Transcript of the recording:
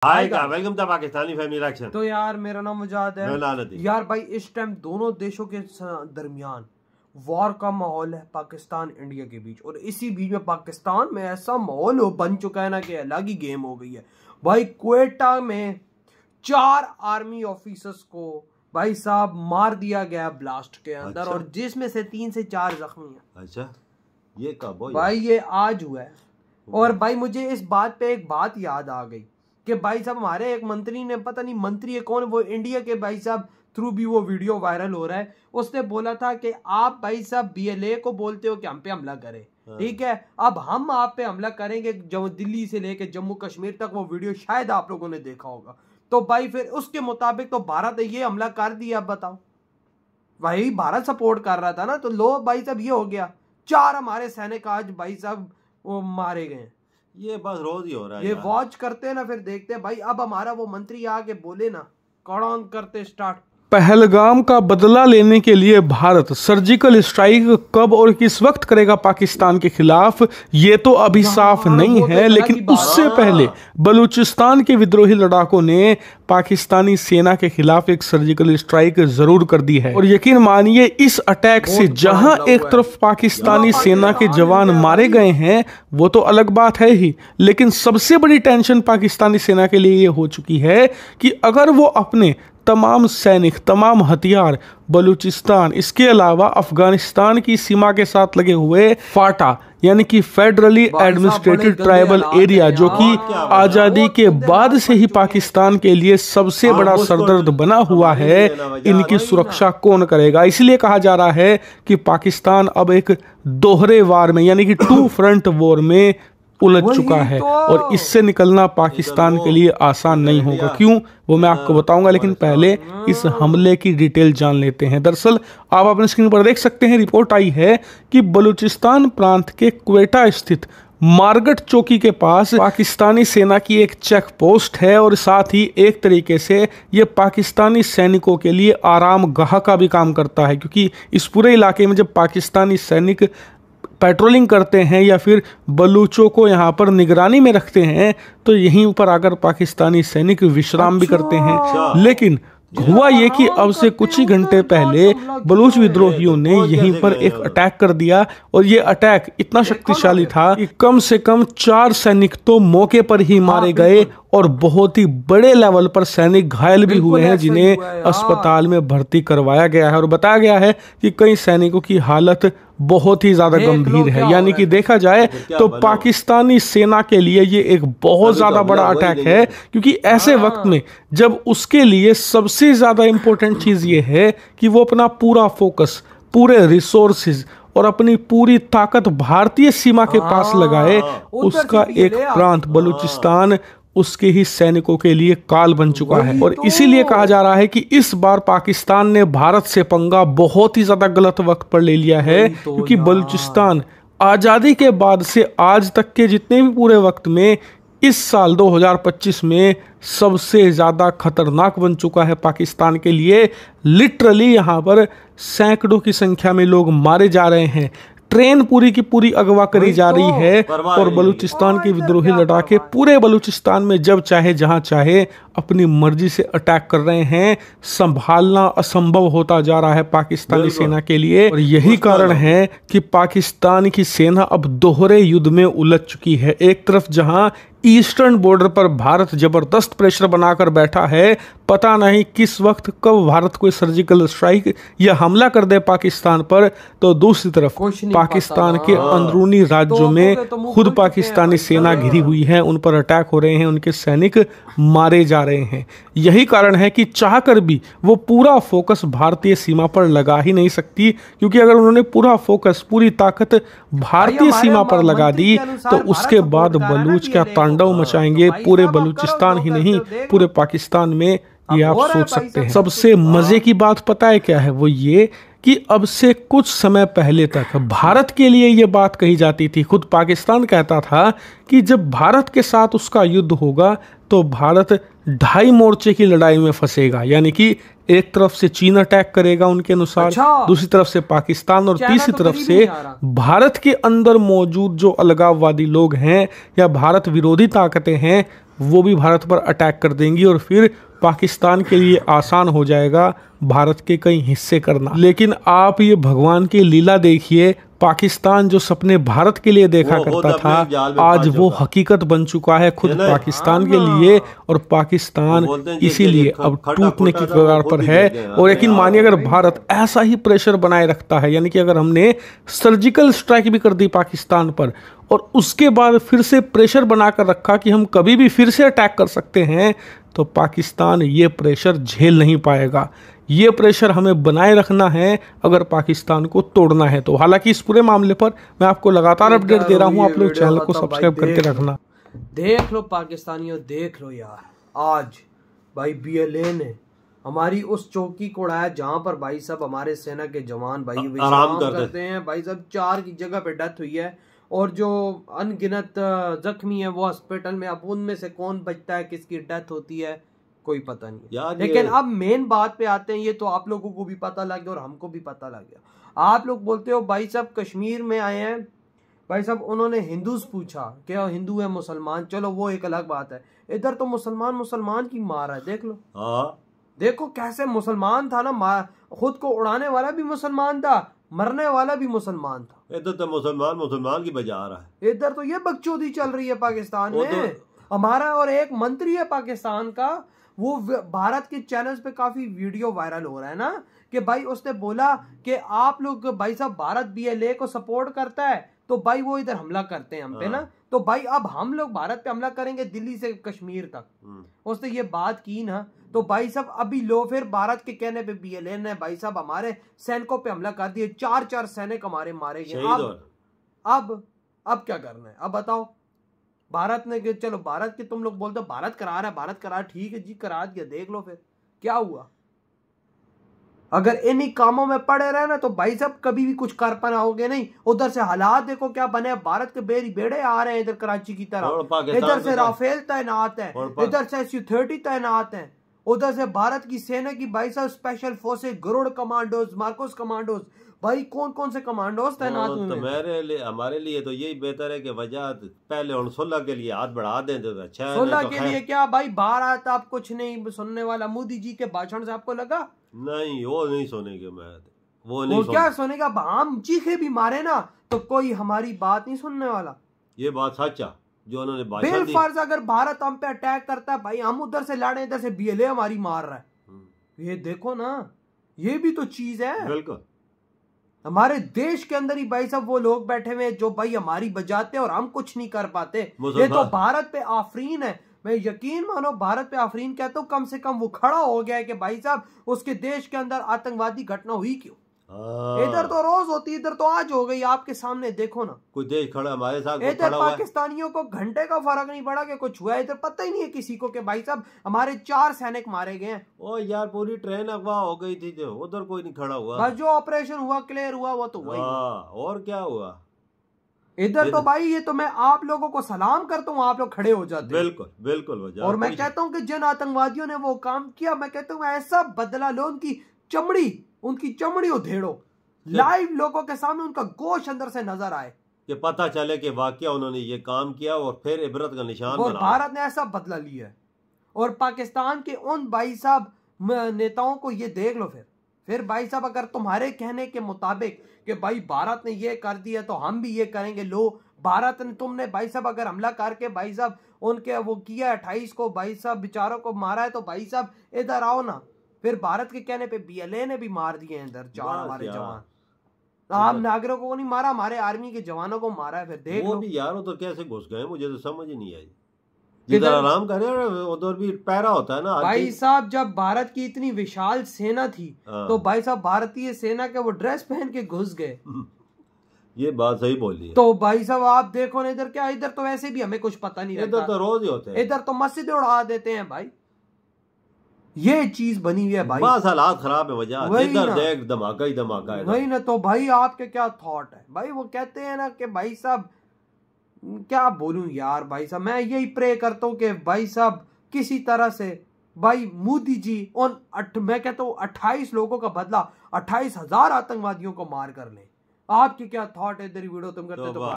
हाय का welcome to Pakistani family reaction. तो यार मेरा नाम मुजाहिद है। यार भाई इस टाइम दोनों देशों के दरमियान वॉर का माहौल है पाकिस्तान इंडिया के बीच, और इसी बीच में पाकिस्तान में ऐसा माहौल बन चुका है ना कि अलग ही गेम हो गई है भाई। क्वेटा में 4 आर्मी ऑफिसर्स को भाई साहब मार दिया गया ब्लास्ट के अंदर। अच्छा? और जिसमें से 3 से 4 जख्मी हैं। अच्छा, ये कब भाई? ये आज हुआ है। और भाई मुझे इस बात पे एक बात याद आ गई कि भाई साहब हमारे एक मंत्री ने, पता नहीं मंत्री है कौन, वो इंडिया के भाई साहब थ्रू भी वो वीडियो वायरल हो रहा है। उसने बोला था कि आप भाई साहब BLA को बोलते हो कि हम पे हमला करें, ठीक है, अब हम आप पे हमला करेंगे। जो दिल्ली से लेके जम्मू कश्मीर तक वो वीडियो शायद आप लोगों ने देखा होगा। तो भाई फिर उसके मुताबिक तो भारत ने ये हमला कर दिया। अब बताओ, भाई भारत सपोर्ट कर रहा था ना, तो लो भाई साहब ये हो गया। 4 हमारे सैनिक आज भाई साहब वो मारे गए। ये बस रोज ही हो रहा है। ये वॉच करते हैं ना, फिर देखते हैं भाई। अब हमारा वो मंत्री आके बोले ना, कौन करते स्टार्ट। पहलगाम का बदला लेने के लिए भारत सर्जिकल स्ट्राइक कब और किस वक्त करेगा पाकिस्तान के खिलाफ, ये तो अभी साफ नहीं है। लेकिन उससे पहले बलूचिस्तान के विद्रोही लड़ाकों ने पाकिस्तानी सेना के खिलाफ एक सर्जिकल स्ट्राइक जरूर कर दी है। और यकीन मानिए इस अटैक से जहां एक तरफ पाकिस्तानी सेना के जवान मारे गए हैं वो तो अलग बात है ही, लेकिन सबसे बड़ी टेंशन पाकिस्तानी सेना के लिए ये हो चुकी है कि अगर वो अपने तमाम सैनिक, तमाम हथियार बलूचिस्तान, इसके अलावा अफगानिस्तान की सीमा के साथ लगे हुए फाटा यानी कि फेडरली एडमिनिस्ट्रेटेड ट्राइबल एरिया, जो कि आज़ादी के बाद से ही पाकिस्तान के लिए सबसे बड़ा सरदर्द बना हुआ है, इनकी सुरक्षा कौन करेगा। इसलिए कहा जा रहा है कि पाकिस्तान अब एक दोहरे वार में यानी कि 2 फ्रंट वॉर में उलझ चुका है। और इससे निकलना पाकिस्तान के लिए आसान नहीं होगा। क्यों, वो मैं आपको बताऊंगा, लेकिन पहले इस हमले की डिटेल जान लेते हैं। दरअसल आप अपने स्क्रीन पर देख सकते हैं, रिपोर्ट आई है कि बलूचिस्तान प्रांत के क्वेटा स्थित मारगट चौकी के पास पाकिस्तानी सेना की एक चेक पोस्ट है, और साथ ही एक तरीके से ये पाकिस्तानी सैनिकों के लिए आराम गाह का भी काम करता है। क्योंकि इस पूरे इलाके में जब पाकिस्तानी सैनिक पेट्रोलिंग करते हैं या फिर बलूचों को यहाँ पर निगरानी में रखते हैं तो यहीं पर आकर पाकिस्तानी सैनिक विश्राम भी करते हैं। लेकिन हुआ ये कि अब से कुछ ही घंटे पहले बलूच विद्रोहियों ने यहीं पर एक अटैक कर दिया, और ये अटैक इतना शक्तिशाली था कि कम से कम 4 सैनिक तो मौके पर ही मारे गए, और बहुत ही बड़े लेवल पर सैनिक घायल भी हुए हैं, जिन्हें अस्पताल में भर्ती करवाया गया है। और बताया गया है कि कई सैनिकों की हालत बहुत ही ज्यादा गंभीर है। यानी कि देखा जाए तो पाकिस्तानी सेना के लिए ये एक बहुत ज्यादा बड़ा अटैक है, क्योंकि ऐसे वक्त में जब उसके लिए सबसे ज्यादा इंपॉर्टेंट चीज ये है कि वो अपना पूरा फोकस, पूरे रिसोर्सेज और अपनी पूरी ताकत भारतीय सीमा के पास लगाए, उसका एक प्रांत बलूचिस्तान उसके ही सैनिकों के लिए काल बन चुका है। और इसीलिए कहा जा रहा है कि इस बार पाकिस्तान ने भारत से पंगा बहुत ही ज्यादा गलत वक्त पर ले लिया है, क्योंकि बलूचिस्तान आजादी के बाद से आज तक के जितने भी पूरे वक्त में इस साल 2025 में सबसे ज्यादा खतरनाक बन चुका है पाकिस्तान के लिए। लिटरली यहाँ पर सैकड़ों की संख्या में लोग मारे जा रहे हैं, ट्रेन पूरी की पूरी अगवा करी जा रही है, और बलूचिस्तान के विद्रोही लड़ाके पूरे बलूचिस्तान में जब चाहे जहां चाहे अपनी मर्जी से अटैक कर रहे हैं। संभालना असंभव होता जा रहा है पाकिस्तानी सेना के लिए, और यही कारण है कि पाकिस्तान की सेना अब दोहरे युद्ध में उलझ चुकी है। एक तरफ जहां ईस्टर्न बॉर्डर पर भारत जबरदस्त प्रेशर बनाकर बैठा है, पता नहीं किस वक्त कब भारत कोई सर्जिकल स्ट्राइक या हमला कर दे पाकिस्तान पर, तो दूसरी तरफ पाकिस्तान के अंदरूनी राज्यों में खुद पाकिस्तानी सेना घिरी हुई है, उन पर अटैक हो रहे हैं, उनके सैनिक मारे जा रहे हैं। यही कारण है कि चाहकर भी वो पूरा फोकस भारतीय सीमा पर लगा ही नहीं सकती, क्योंकि अगर उन्होंने पूरा फोकस, पूरी ताकत भारतीय सीमा पर लगा दी तो उसके बाद बलूच क्या तांडव मचाएंगे पूरे बलूचिस्तान ही नहीं, पूरे पाकिस्तान में, ये आप सोच सकते हैं। सबसे मजे की बात पता है क्या है, वो ये कि अब से कुछ समय पहले तक भारत के लिए ये बात कही जाती थी, खुद पाकिस्तान कहता था कि जब भारत के साथ उसका युद्ध होगा तो भारत 2.5 मोर्चे की लड़ाई में फंसेगा। यानी कि एक तरफ से चीन अटैक करेगा उनके अनुसार, अच्छा। दूसरी तरफ से पाकिस्तान, और चाइना तीसरी तो तरफ करीब से नहीं आ रहा। भारत के अंदर मौजूद जो अलगाववादी लोग हैं या भारत विरोधी ताकतें हैं वो भी भारत पर अटैक कर देंगी, और फिर पाकिस्तान के लिए आसान हो जाएगा भारत के कई हिस्से करना। लेकिन आप ये भगवान की लीला देखिए, पाकिस्तान जो सपने भारत के लिए देखा वो करता अपने जाल में था, आज फंस वो चुका। हकीकत बन चुका है खुद है ना? पाकिस्तान हाँ के ना। लिए, और पाकिस्तान वो बोलते हैं जी इसीलिए कि अब खटा टूटने खोटा की था, वो कगार खुद पर ही है। कहते हैं, और यकीन हाँ, मानिए अगर भाई। भारत ऐसा ही प्रेशर बनाए रखता है, यानी कि अगर हमने सर्जिकल स्ट्राइक भी कर दी पाकिस्तान पर और उसके बाद फिर से प्रेशर बनाकर रखा कि हम कभी भी फिर से अटैक कर सकते हैं, तो पाकिस्तान ये प्रेशर झेल नहीं पाएगा। ये प्रेशर हमें बनाए रखना है अगर पाकिस्तान को तोड़ना है तो। हालांकि इस पूरे मामले पर मैं आपको लगातार अपडेट दे रहा हूं, आप लोग चैनल को सब्सक्राइब करके रखना। देख लो पाकिस्तानियों, देख लो यार, आज भाई BLA ने हमारी उस चौकी को उड़ाया जहां पर भाई साहब हमारे सेना के जवान भाई विश्राम करते हैं। भाई साहब 4 की जगह पे डेथ हुई है, और जो अनगिनत जख्मी है वो हॉस्पिटल में। अब उनमें से कौन बचता है, किसकी डेथ होती है, कोई पता नहीं यार। लेकिन अब मेन बात पे आते हैं। ये तो आप लोगों को भी पता लग गया और हमको भी पता लग गया। आप लोग बोलते हो भाई साहब कश्मीर में आए हैं, भाई साहब उन्होंने हिंदूज पूछा, क्या हिंदू है मुसलमान, चलो वो एक अलग बात है। इधर तो मुसलमान की मार है, देख लो। हाँ, देखो कैसे मुसलमान था ना, खुद को उड़ाने वाला भी मुसलमान था, मरने वाला भी मुसलमान था। इधर तो मुसलमान की बजा रहा है। इधर तो ये बकचोदी चल रही है पाकिस्तान वो में। हमारा और एक मंत्री है पाकिस्तान का, वो भारत के चैनल्स पे काफी वीडियो वायरल हो रहा है ना, कि भाई उसने बोला कि आप लोग भाई साहब भारत BLA को सपोर्ट करता है, तो भाई वो इधर हमला करते हैं हम पे ना, तो भाई अब हम लोग भारत पे हमला करेंगे दिल्ली से कश्मीर तक। उसने ये बात की ना, तो भाई साहब अभी लो फिर भारत के कहने पे BLA ने भाई साहब हमारे सैनिकों पे हमला कर दिए, 4 सैनिक हमारे मारे गए। अब क्या करना है, अब बताओ। भारत ने कि चलो भारत के तुम लोग बोलते हो भारत करा रहा है, भारत करा, ठीक है जी करा दिया, देख लो फिर क्या हुआ। अगर इन्हीं कामों में पड़े रहे ना तो भाई साहब कभी भी कुछ कर पाओगे नहीं। उधर से हालात देखो क्या बने, भारत के बेड़े आ रहे हैं इधर कराची की तरफ, इधर से राफेल तैनात है, इधर से Su-30 तैनात है, उधर से भारत की सेना की भाई साहब special forces, Garud commandos, MARCOS commandos, भाई कौन कौन से कमांडोज तैनात हुए। तो हमारे लिए तो यही बेहतर है कि वजह पहले उन 16 के लिए हाथ बढ़ा दें तो अच्छा है। 16 के लिए क्या भाई, भारत आप कुछ नहीं सुनने वाला। मोदी जी के भाषण से आपको लगा नहीं, वो नहीं सुनेंगे, मैं वो नहीं क्या सुनेगा। हम चीखे भी मारे ना तो कोई हमारी बात नहीं सुनने वाला। ये बात सच्चा जो उन्होंने बेलफर्ज अगर भारत हम पे अटैक करता है, भाई हम उधर से लड़े, इधर से BLA हमारी मार रहा है। ये देखो ना, ये भी तो चीज है। बिल्कुल हमारे देश के अंदर ही भाई साहब वो लोग बैठे हुए जो भाई हमारी बजाते और हम कुछ नहीं कर पाते। ये तो भारत पे आफरीन है। मैं यकीन मानो भारत पे आफरीन कहता हूँ, कम से कम वो खड़ा हो गया है कि भाई साहब उसके देश के अंदर आतंकवादी घटना हुई क्यों। इधर तो रोज होती, इधर तो आज हो गई आपके सामने, देखो ना। कोई देश खड़ा हमारे साथ इधर पाकिस्तानियों को घंटे का फर्क नहीं पड़ा कि कुछ हुआ। इधर पता ही नहीं है किसी को कि भाई साहब हमारे 4 सैनिक मारे गए हैं। ओ यार, पूरी ट्रेन अगवा हो गई थी, जो उधर कोई नहीं खड़ा हुआ। बस जो ऑपरेशन हुआ क्लियर हुआ वो तो वही। और क्या हुआ इधर तो भाई, ये तो मैं आप लोगों को सलाम करता हूँ, आप लोग खड़े हो जाते हैं। बिल्कुल बिल्कुल। और मैं कहता हूँ कि जिन आतंकवादियों ने वो काम किया, मैं कहता हूँ ऐसा बदला लो, उनकी चमड़ी उधेड़ो, लाइव लोगों के सामने उनका गोश्त अंदर से नजर आए, कि पता चले कि वाकया उन्होंने ये काम किया और फिर इबरत का निशान और बना। भारत ने ऐसा बदला लिया है। और पाकिस्तान के उन भाई साहब नेताओं को ये देख लो फिर भाई साहब अगर तुम्हारे कहने के मुताबिक कि भाई भारत ने ये कर दिया तो हम भी ये करेंगे, लो भारत ने, तुमने भाई साहब अगर हमला करके भाई साहब उनके वो किया 28 को भाई साहब बेचारों को मारा है, तो भाई साहब इधर आओ ना। फिर भारत के कहने पे BLA ने भी मार दिए इधर 4 हमारे जवान। आम नागरिकों को नहीं मारा, हमारे आर्मी के जवानों को मारा है। फिर देख लो भी यार, उधर कैसे घुस गए मुझे तो समझ ही नहीं आई। जिधर आराम करे उधर भी पैरा होता है ना भाई साहब। जब भारत की इतनी विशाल सेना थी तो भाई साहब भारतीय सेना के वो ड्रेस पहन के घुस गए। ये बात सही बोली है। तो भाई साहब आप देखो ना, इधर क्या, इधर तो वैसे भी हमें कुछ पता नहीं रहता, इधर तो रोज ही होते हैं। इधर तो मस्जिदें उड़ा देते हैं भाई। ये चीज बनी हुई है भाई, बस हालात खराब है, वजह इधर देख धमाका ही धमाका है। वही ना। तो भाई आपके क्या थॉट है भाई, वो कहते हैं ना कि भाई साहब क्या बोलूं यार, भाई साहब मैं यही प्रे करता हूँ कि भाई साहब किसी तरह से भाई मोदी जी मैं कहता हूँ 28 लोगों का बदला 28,000 आतंकवादियों को मार कर ले। आपकी क्या थॉट है? इधर वीडियो तुम करते तो